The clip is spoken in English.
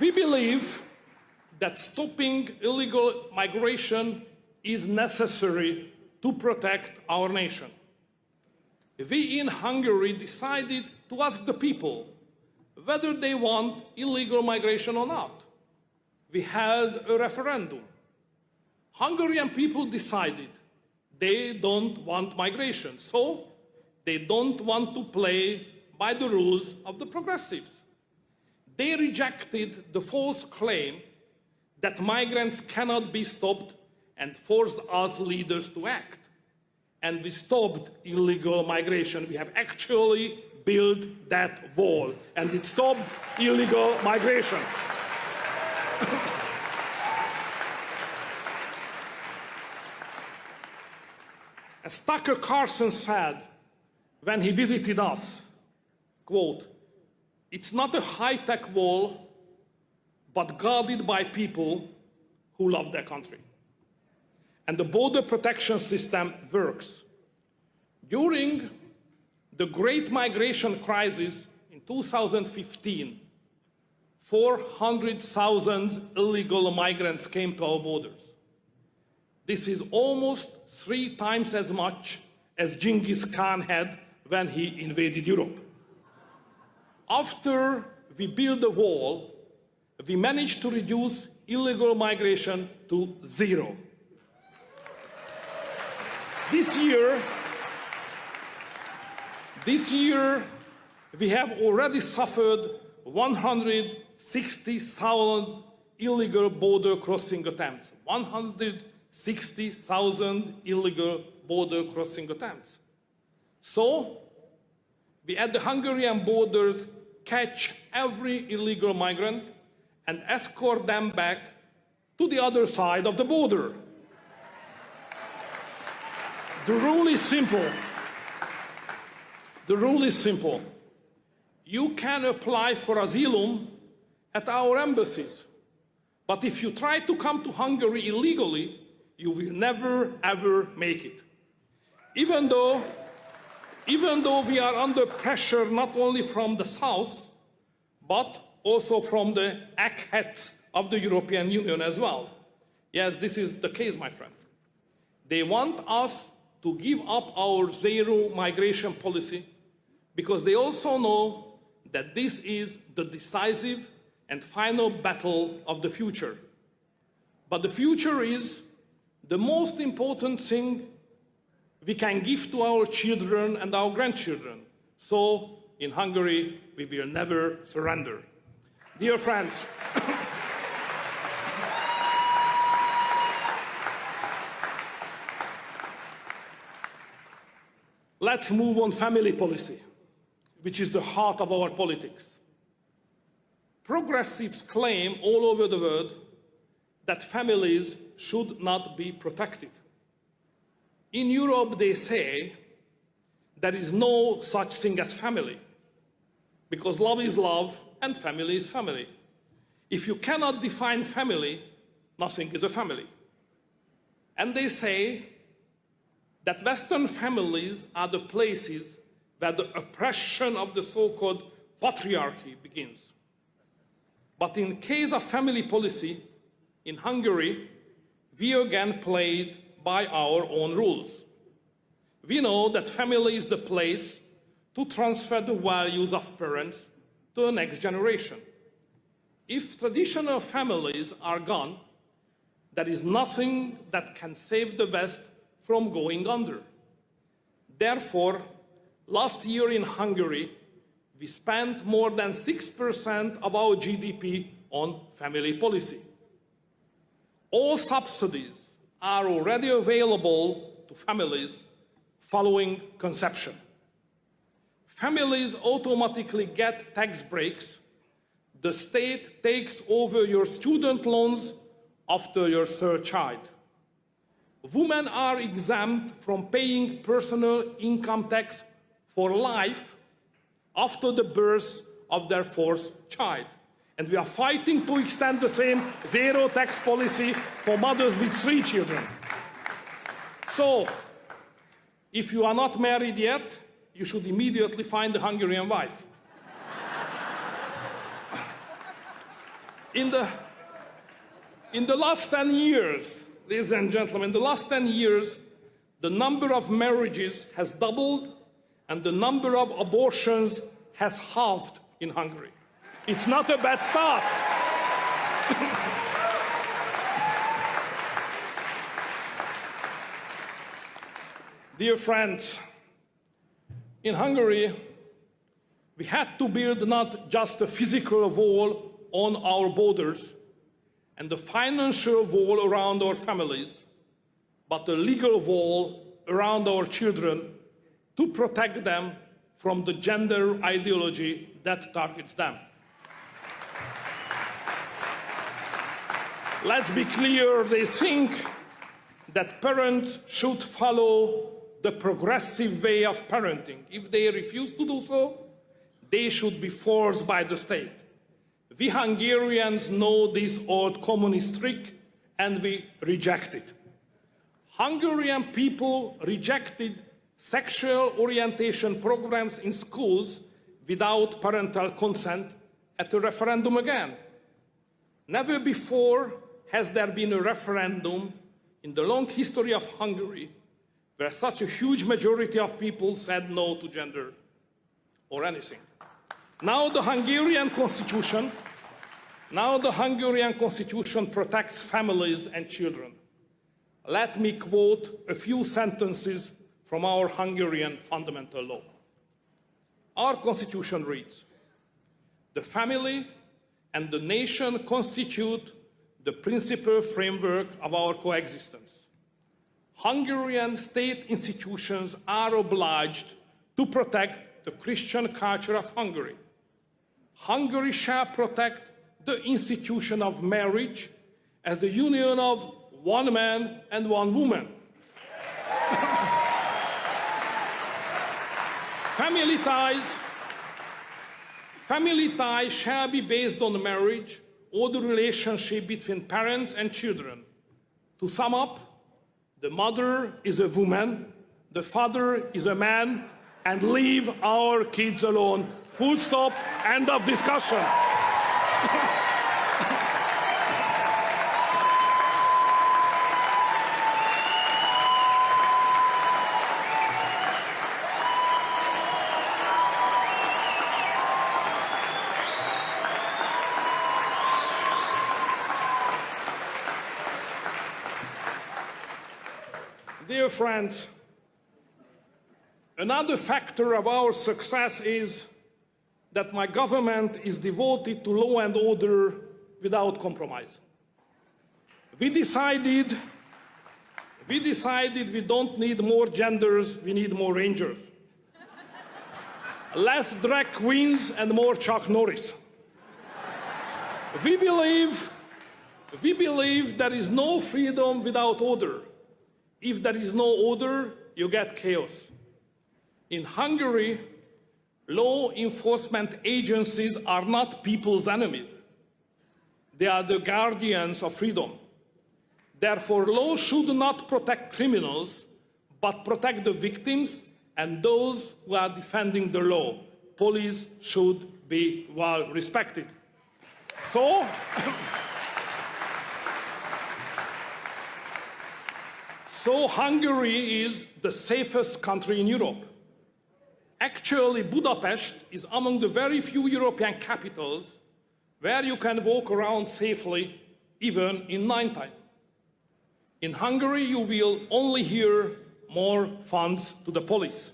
We believe that stopping illegal migration is necessary to protect our nation. We in Hungary decided to ask the people whether they want illegal migration or not. We held a referendum. Hungarian people decided they don't want migration, so they don't want to play by the rules of the progressives. They rejected the false claim that migrants cannot be stopped and forced us leaders to act. And we stopped illegal migration. We have actually built that wall, and it stopped illegal migration. As Tucker Carlson said when he visited us, quote, "It's not a high-tech wall, but guarded by people who love their country." And the border protection system works. During the Great Migration Crisis in 2015, 400,000 illegal migrants came to our borders. This is almost 3 times as much as Genghis Khan had when he invaded Europe. After we built the wall, we managed to reduce illegal migration to 0. This year, we have already suffered 160,000 illegal border crossing attempts. 160,000 illegal border crossing attempts. So, we at the Hungarian borders catch every illegal migrant and escort them back to the other side of the border. The rule is simple. The rule is simple. You can apply for asylum at our embassies. But if you try to come to Hungary illegally, you will never, ever make it. Even though we are under pressure not only from the south, but also from the eggheads of the European Union as well. Yes, this is the case, my friend. They want us to give up our zero migration policy because they also know that this is the decisive and final battle of the future. But the future is the most important thing we can give to our children and our grandchildren. So, in Hungary, we will never surrender. Dear friends, let's move on family policy, which is the heart of our politics. Progressives claim all over the world that families should not be protected. In Europe, they say there is no such thing as family, because love is love and family is family. If you cannot define family, nothing is a family. And they say that Western families are the places where the oppression of the so-called patriarchy begins. But in case of family policy, in Hungary, we again played by our own rules. We know that family is the place to transfer the values of parents to the next generation. If traditional families are gone, there is nothing that can save the West from going under. Therefore, last year in Hungary, we spent more than 6% of our GDP on family policy. All subsidies are already available to families following conception. Families automatically get tax breaks. The state takes over your student loans after your third child. Women are exempt from paying personal income tax for life after the birth of their fourth child. And we are fighting to extend the same zero tax policy for mothers with 3 children. So, if you are not married yet, you should immediately find a Hungarian wife. In the last 10 years, ladies and gentlemen, in the last 10 years, the number of marriages has doubled and the number of abortions has halved in Hungary. It's not a bad start. Dear friends, in Hungary, we had to build not just a physical wall on our borders and the financial wall around our families, but a legal wall around our children to protect them from the gender ideology that targets them. Let's be clear, they think that parents should follow the progressive way of parenting. If they refuse to do so, they should be forced by the state. We Hungarians know this old communist trick and we reject it. Hungarian people rejected sexual orientation programs in schools without parental consent at a referendum again. Never before has there been a referendum in the long history of Hungary where such a huge majority of people said no to gender or anything. Now the Hungarian Constitution protects families and children. Let me quote a few sentences from our Hungarian fundamental law. Our Constitution reads, "The family and the nation constitute the principal framework of our coexistence. Hungarian state institutions are obliged to protect the Christian culture of Hungary. Hungary shall protect the institution of marriage as the union of one man and one woman. Family ties shall be based on marriage or the relationship between parents and children. To sum up, the mother is a woman, the father is a man, and leave our kids alone. Full stop, end of discussion." Dear friends, another factor of our success is that my government is devoted to law and order without compromise. We decided we don't need more genders, we need more rangers. Less drag queens and more Chuck Norris. We believe there is no freedom without order. If there is no order, you get chaos. In Hungary, law enforcement agencies are not people's enemies. They are the guardians of freedom. Therefore, law should not protect criminals, but protect the victims and those who are defending the law. Police should be well respected. So Hungary is the safest country in Europe. Actually, Budapest is among the very few European capitals where you can walk around safely, even in nighttime. In Hungary, you will only hear more funds to the police.